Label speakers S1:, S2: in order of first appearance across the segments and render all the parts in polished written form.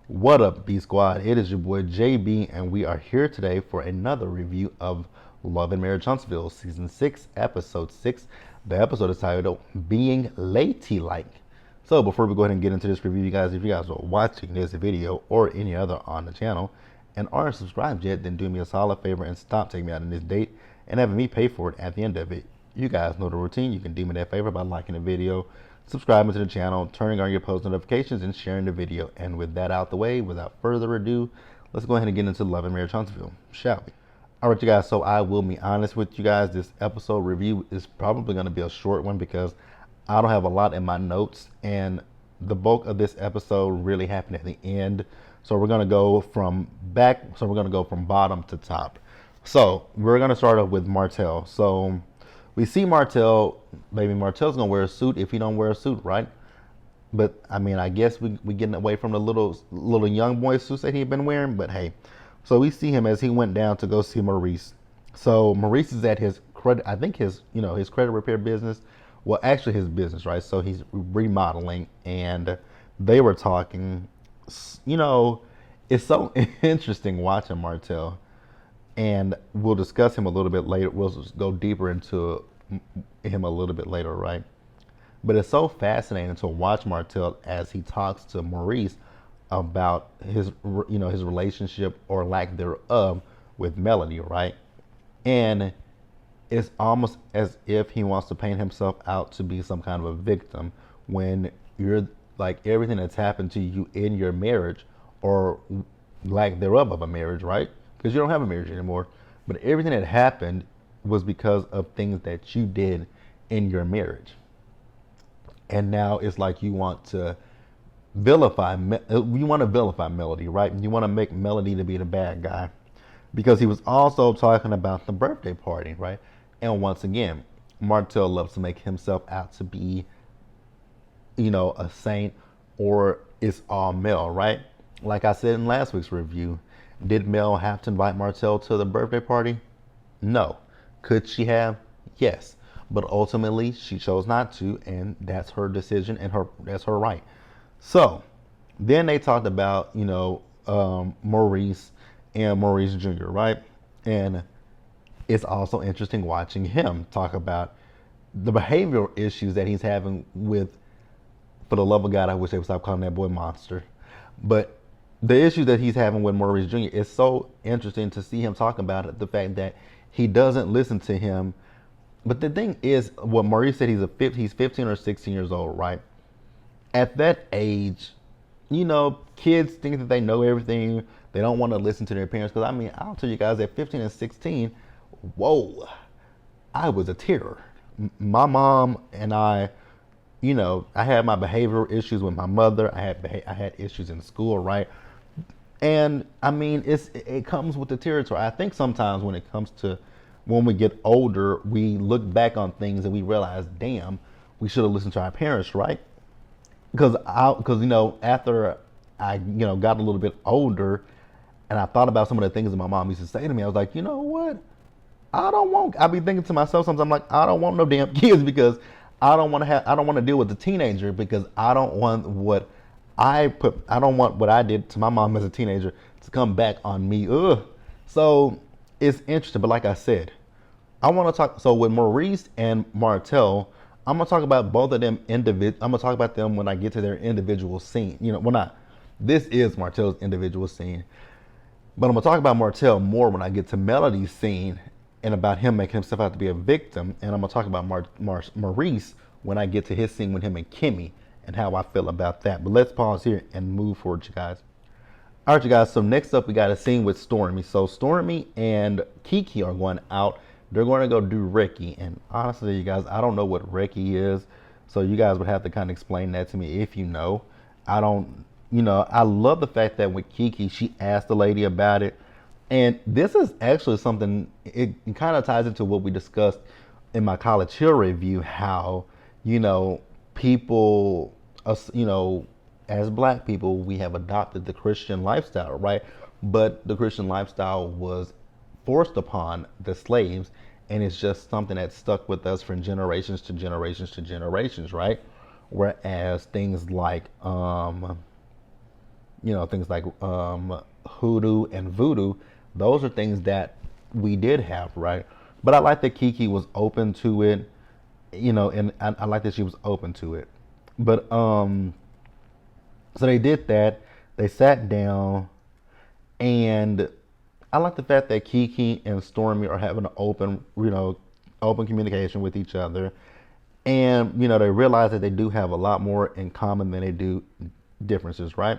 S1: What up, B Squad? It is your boy JB, and we are here today for another review of Love and Marriage Huntsville, Season 6, Episode 6. The episode is titled Being Ladylike. So, before we go ahead and get into this review, you guys, if you guys are watching this video or any other on the channel and aren't subscribed yet, then do me a solid favor and stop taking me out on this date and having me pay for it at the end of it. You guys know the routine. You can do me that favor by liking the video, subscribing to the channel, turning on your post notifications, and sharing the video. And with that out the way, without further ado, let's go ahead and get into Love and Marriage Huntsville, shall we? All right, you guys, so I will be honest with you guys. This episode review is probably going to be a short one because I don't have a lot in my notes, and the bulk of this episode really happened at the end. So we're going to go from bottom to top. So we're going to start off with Martell. So we see Martell, baby Martell's gonna wear a suit if he don't wear a suit, right? But I mean, I guess we getting away from the little young boy suits that he'd been wearing. But hey, so we see him as he went down to go see Maurice. So Maurice is at his credit, I think his credit repair business. Well, actually his business, right? So he's remodeling, and they were talking. You know, it's so interesting watching Martell, and we'll discuss him a little bit later. We'll just go deeper into him a little bit later, right? But it's so fascinating to watch Martell as he talks to Maurice about his relationship or lack thereof with Melody, right? And it's almost as if he wants to paint himself out to be some kind of a victim when you're like everything that's happened to you in your marriage or lack thereof of a marriage, right? Because you don't have a marriage anymore. But everything that happened was because of things that you did in your marriage. And now it's like you want to vilify Melody, right? You want to make Melody to be the bad guy. Because he was also talking about the birthday party, right? And once again, Martell loves to make himself out to be, a saint, or it's all Mel, right? Like I said in last week's review, did Mel have to invite Martell to the birthday party? No. Could she have? Yes. But ultimately, she chose not to, and that's her decision, and that's her right. So, then they talked about, Maurice and Maurice Jr., right? And it's also interesting watching him talk about the behavioral issues that he's having with, for the love of God, I wish they would stop calling that boy Monster. But the issue that he's having with Maurice Jr. is so interesting to see him talk about it, the fact that he doesn't listen to him. But the thing is, what Maurice said, he's 15 or 16 years old, right? At that age, kids think that they know everything. They don't want to listen to their parents. Because, I mean, I'll tell you guys, at 15 and 16, whoa, I was a terror. My mom and I had my behavioral issues with my mother. I had issues in school, right? And I mean, it comes with the territory. I think sometimes when we get older, we look back on things and we realize, damn, we should have listened to our parents, right? Because after I got a little bit older, and I thought about some of the things that my mom used to say to me, I was like, you know what? I be thinking to myself sometimes, I'm like, I don't want no damn kids because I don't want to deal with the teenager because I don't want what I did to my mom as a teenager to come back on me. Ugh. So it's interesting, but like I said, I want to talk. So with Maurice and Martell, I'm gonna talk about both of them I'm gonna talk about them when I get to their individual scene. This is Martell's individual scene, but I'm gonna talk about Martell more when I get to Melody's scene and about him making himself out to be a victim. And I'm gonna talk about Maurice when I get to his scene with him and Kimmy and how I feel about that. But let's pause here and move forward, you guys. All right, you guys. So next up, we got a scene with Stormy. So Stormy and Kiki are going out. They're going to go do Ricky. And honestly, you guys, I don't know what Ricky is. So you guys would have to kind of explain that to me if you know. I don't, I love the fact that with Kiki, she asked the lady about it. And this is actually something, it kind of ties into what we discussed in my College Hill review, how, people, as black people, we have adopted the Christian lifestyle, right? But the Christian lifestyle was forced upon the slaves, and it's just something that stuck with us from generations to generations to generations, right? Whereas things like things like hoodoo and voodoo. Those are things that we did have, right? But I like that Kiki was open to it, and I like that she was open to it. But so they did that. They sat down, and I like the fact that Kiki and Stormy are having an open communication with each other, and they realize that they do have a lot more in common than they do differences, right?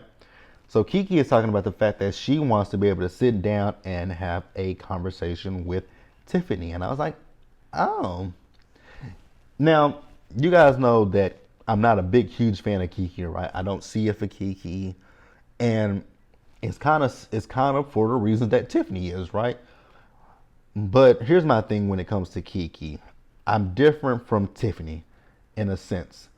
S1: So Kiki is talking about the fact that she wants to be able to sit down and have a conversation with Tiffany, and I was like, oh. Now, you guys know that I'm not a huge fan of Kiki, right? I don't see it for Kiki, and it's kind of for the reasons that Tiffany is, right? But here's my thing when it comes to Kiki. I'm different from Tiffany in a sense.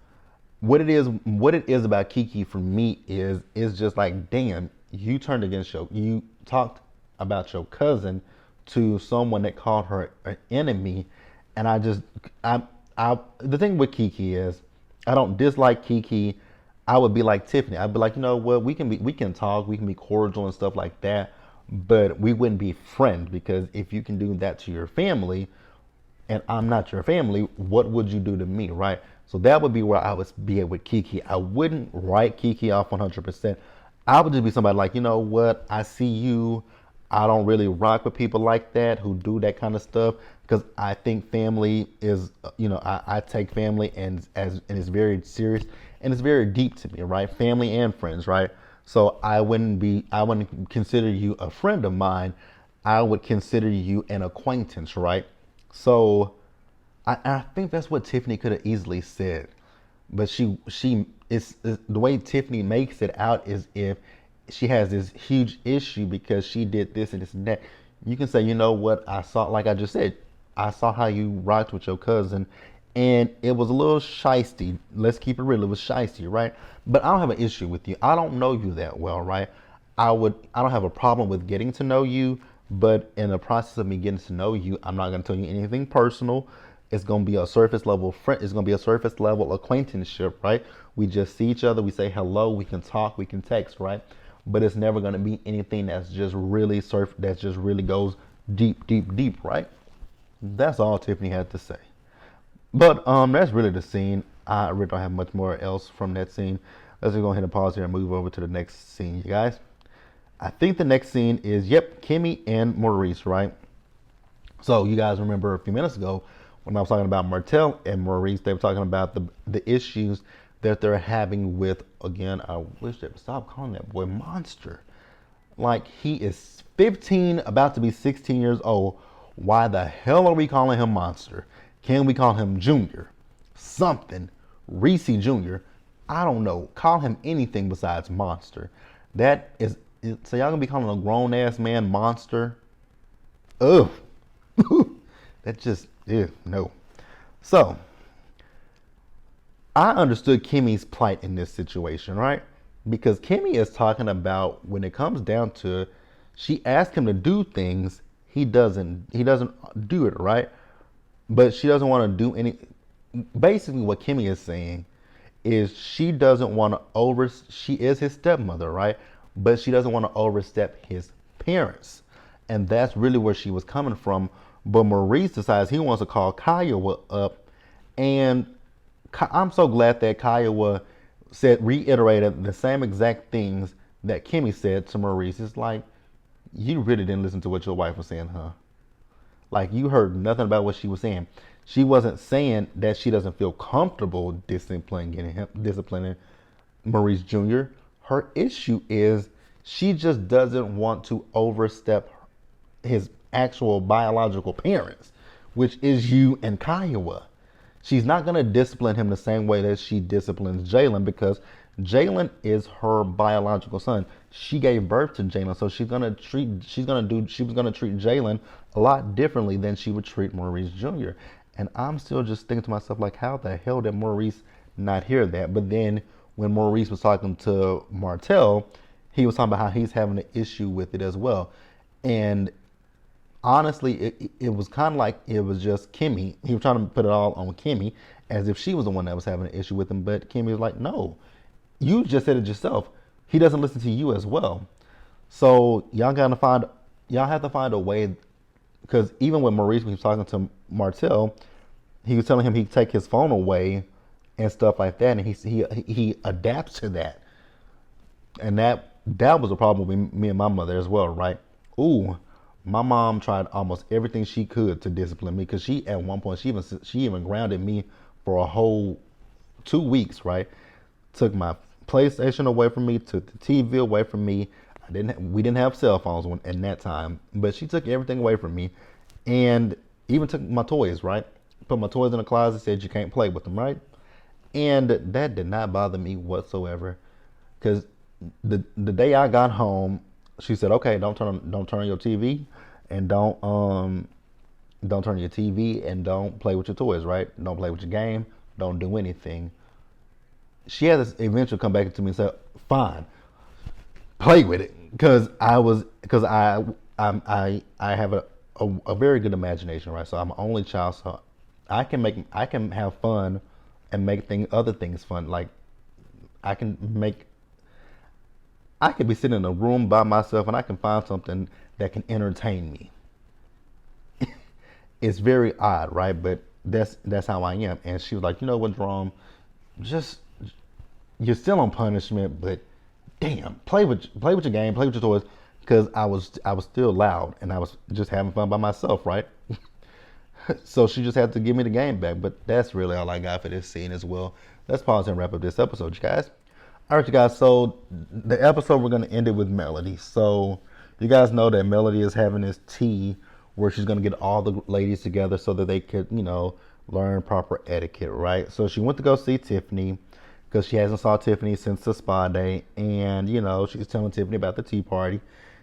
S1: What it is about Kiki for me is just like, damn, you talked about your cousin to someone that called her an enemy, and I the thing with Kiki is I don't dislike Kiki. I would be like Tiffany. I'd be like, you know what, we can talk, we can be cordial and stuff like that, but we wouldn't be friends because if you can do that to your family, and I'm not your family, what would you do to me, right? So that would be where I would be at with Kiki. I wouldn't write Kiki off 100%. I would just be somebody like, you know what, I see you. I don't really rock with people like that who do that kind of stuff because I think family is, I take family and it's very serious and it's very deep to me, right? Family and friends, right? So I wouldn't consider you a friend of mine. I would consider you an acquaintance, right? So I think that's what Tiffany could have easily said, but the way Tiffany makes it out is if she has this huge issue because she did this and this and that. You can say, you know what, I saw, like I just said, I saw how you rocked with your cousin, and it was a little shisty. Let's keep it real, it was shisty, right? But I don't have an issue with you. I don't know you that well, right? I don't have a problem with getting to know you, but in the process of me getting to know you, I'm not gonna tell you anything personal. It's gonna be a surface level friend. It's gonna be a surface level acquaintanceship, right? We just see each other, we say hello, we can talk, we can text, right? But it's never gonna be anything that's just really that just really goes deep, deep, deep, right? That's all Tiffany had to say. But that's really the scene. I really don't have much more else from that scene. Let's just go ahead and pause here and move over to the next scene, you guys. I think the next scene is, yep, Kimmy and Maurice, right? So you guys remember a few minutes ago when I was talking about Martell and Maurice, they were talking about the issues that they're having with, again, I wish they would stop calling that boy Monster. Like, he is 15, about to be 16 years old. Why the hell are we calling him Monster? Can we call him Junior? Something. Reese Jr. I don't know. Call him anything besides Monster. That is, so y'all gonna be calling a grown ass man Monster? Ugh. That just, no. So, I understood Kimmy's plight in this situation, right? Because Kimmy is talking about when it comes down to, she asked him to do things, he doesn't do it, right? But she doesn't want to do any. Basically, what Kimmy is saying is she doesn't want to she is his stepmother, right? But she doesn't want to overstep his parents. And that's really where she was coming from. But Maurice decides he wants to call Kiowa up, and I'm so glad that Kiowa reiterated the same exact things that Kimmy said to Maurice. It's like, you really didn't listen to what your wife was saying, huh? Like, you heard nothing about what she was saying. She wasn't saying that she doesn't feel comfortable disciplining Maurice Jr. Her issue is she just doesn't want to overstep his actual biological parents, which is you and Kiowa. She's not going to discipline him the same way that she disciplines Jalen because Jalen is her biological son. She gave birth to Jalen, so she was gonna treat Jalen a lot differently than she would treat Maurice Jr. And I'm still just thinking to myself, like, how the hell did Maurice not hear that? But then when Maurice was talking to Martell, he was talking about how he's having an issue with it as well. And honestly, it was kind of like it was just Kimmy. He was trying to put it all on Kimmy as if she was the one that was having an issue with him. But Kimmy was like, no, you just said it yourself. he doesn't listen to you as well. So y'all have to find a way, because even when Maurice was talking to Martell, he was telling him he'd take his phone away and stuff like that, and he adapts to that, and that was a problem with me and my mother as well, right? Ooh, my mom tried almost everything she could to discipline me, because she at one point she even grounded me for a whole 2 weeks, right? Took my PlayStation away from me, took the TV away from me. We didn't have cell phones in that time, but she took everything away from me, and even took my toys, right? Put my toys in the closet, said you can't play with them, right? And that did not bother me whatsoever, because the day I got home, she said, "Okay, don't turn on your TV, and don't turn your TV, and don't play with your toys, right? Don't play with your game, don't do anything." She had to eventually come back to me and say, "Fine, play with it," because I have a very good imagination, right? So I'm an only child, so I can have fun and make other things fun. Like I can make I could be sitting in a room by myself and I can find something that can entertain me. It's very odd, right? But that's how I am. And she was like, "You know what, Jerome? Just you're still on punishment, but damn, play with your game, play with your toys." Because I was still loud and I was just having fun by myself, right? So she just had to give me the game back. But that's really all I got for this scene as well. Let's pause and wrap up this episode, you guys. All right, you guys. So the episode, we're gonna end it with Melody. So you guys know that Melody is having this tea where she's gonna get all the ladies together so that they could, learn proper etiquette, right? So she went to go see Tiffany because she hasn't saw Tiffany since the spa day, and she's telling Tiffany about the tea party.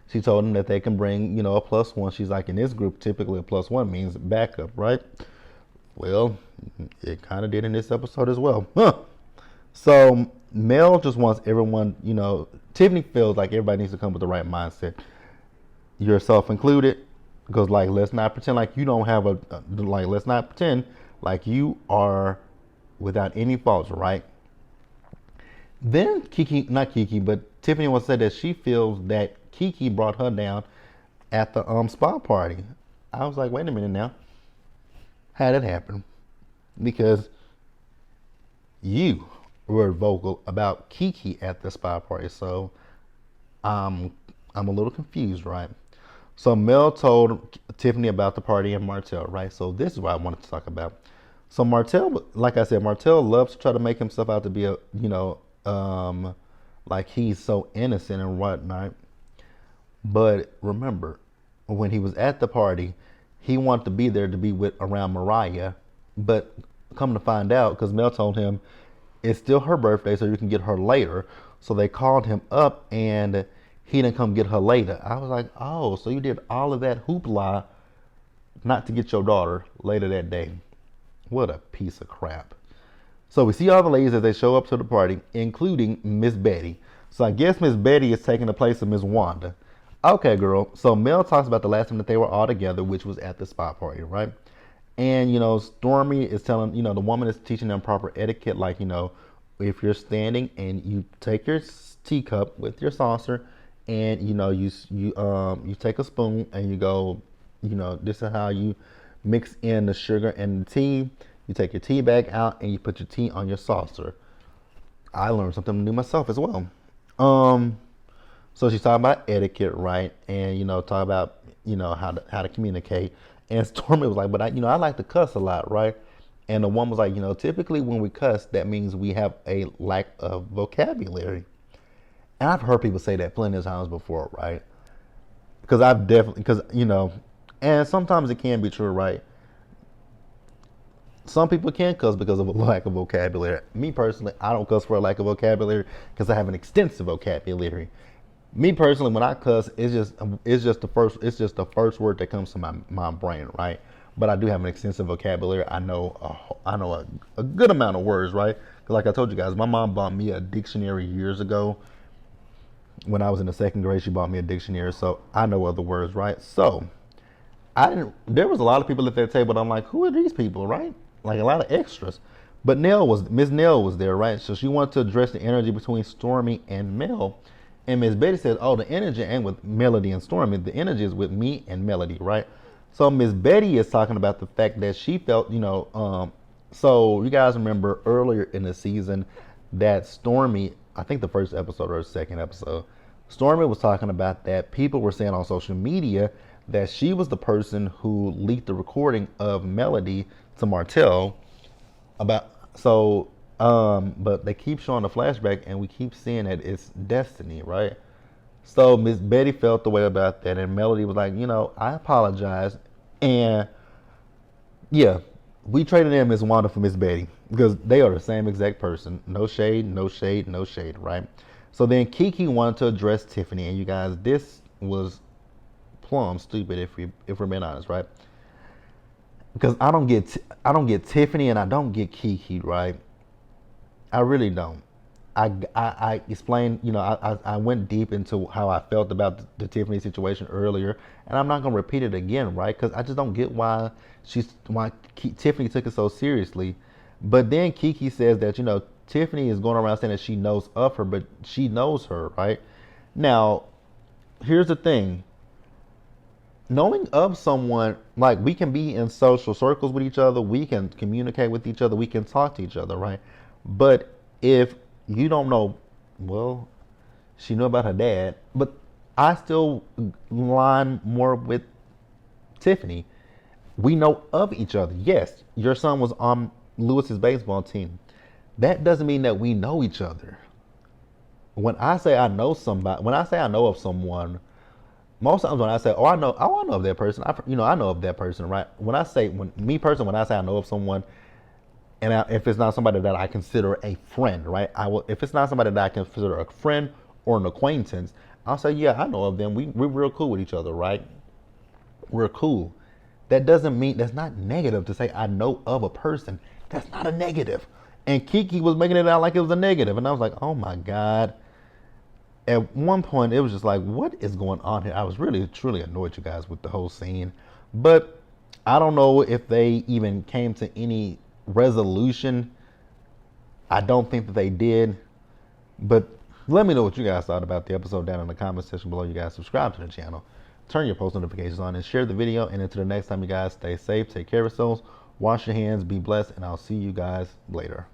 S1: She told them that they can bring, a plus one. She's like, in this group, typically a plus one means backup, right? Well, it kind of did in this episode as well. Huh. So Mel just wants everyone, Tiffany feels like everybody needs to come with the right mindset, yourself included, because let's not pretend like you don't have let's not pretend like you are without any faults, right? Then not Kiki, but Tiffany wants to say that she feels that Kiki brought her down at the spa party. I was like, wait a minute now, how did that happen? Because you were vocal about Kiki at the spa party, so I'm a little confused, right? So Mel told Tiffany about the party and Martell, right? So this is what I wanted to talk about. So Martell, like I said, Martell loves to try to make himself out to be like he's so innocent and whatnot. But remember, when he was at the party, he wanted to be there to be around Mariah. But come to find out, because Mel told him it's still her birthday, so you can get her later. So they called him up, and he didn't come get her later. I was like, oh, so you did all of that hoopla not to get your daughter later that day. What a piece of crap. So we see all the ladies as they show up to the party, including Miss Betty. So I guess Miss Betty is taking the place of Miss Wanda. Okay, girl. So Mel talks about the last time that they were all together, which was at the spa party, right? And, Stormy is telling, the woman is teaching them proper etiquette. Like, if you're standing and you take your teacup with your saucer and, you take a spoon and you go, this is how you mix in the sugar and the tea. You take your tea bag out and you put your tea on your saucer. I learned something new myself as well. So she's talking about etiquette, right? And, talk about, how to communicate. And Stormy was like, but I like to cuss a lot, right? And the woman was like, typically when we cuss, that means we have a lack of vocabulary. And I've heard people say that plenty of times before, right? And sometimes it can be true, right? Some people can cuss because of a lack of vocabulary. Me personally, I don't cuss for a lack of vocabulary because I have an extensive vocabulary. Me personally, when I cuss, it's just the first word that comes to my brain, right? But I do have an extensive vocabulary. I know a good amount of words, right? Because like I told you guys, my mom bought me a dictionary years ago. When I was in the second grade, she bought me a dictionary, so I know other words, right? So there was a lot of people at that table, but I'm like, who are these people, right? Like a lot of extras. But Miss Nell was there, right? So she wanted to address the energy between Stormy and Mel. And Miss Betty says, "Oh, the energy ain't with Melody and Stormy. The energy is with me and Melody, right?" So Miss Betty is talking about the fact that she felt, so you guys remember earlier in the season that Stormy, I think the first episode or the second episode, Stormy was talking about that people were saying on social media that she was the person who leaked the recording of Melody to Martell about but they keep showing the flashback and we keep seeing that it's Destiny, right? So Miss Betty felt the way about that, and Melody was like, I apologize, and yeah, we traded in Miss Wanda for Miss Betty because they are the same exact person. No shade, no shade, no shade, right? So then Kiki wanted to address Tiffany, and you guys, this was plumb stupid if we're being honest, right? Because I don't get Tiffany and I don't get Kiki, right? I really don't. I explained, I went deep into how I felt about the Tiffany situation earlier, and I'm not gonna repeat it again, right? Because I just don't get why Tiffany took it so seriously. But then Kiki says that Tiffany is going around saying that she knows of her, but she knows her, right? Now, here's the thing: knowing of someone, like we can be in social circles with each other, we can communicate with each other, we can talk to each other, right? But if you don't know, well, she knew about her dad, but I still line more with Tiffany. We know of each other. Yes, your son was on Lewis's baseball team. That doesn't mean that we know each other. When I say I know somebody, when I say I know of someone, most times when I say, I know of that person, I know of that person, right? When I say, when I say I know of someone, and if it's not somebody that I consider a friend, right? If it's not somebody that I consider a friend or an acquaintance, I'll say, yeah, I know of them. We're real cool with each other, right? We're cool. That doesn't mean, that's not negative to say I know of a person. That's not a negative. And Kiki was making it out like it was a negative, and I was like, oh my God. At one point, it was just like, what is going on here? I was really, truly annoyed, you guys, with the whole scene. But I don't know if they even came to any resolution. I don't think that they did. But let me know what you guys thought about the episode down in the comment section below. You guys subscribe to the channel, turn your post notifications on, and share the video. And until the next time, you guys, stay safe, take care of yourselves, wash your hands, be blessed, and I'll see you guys later.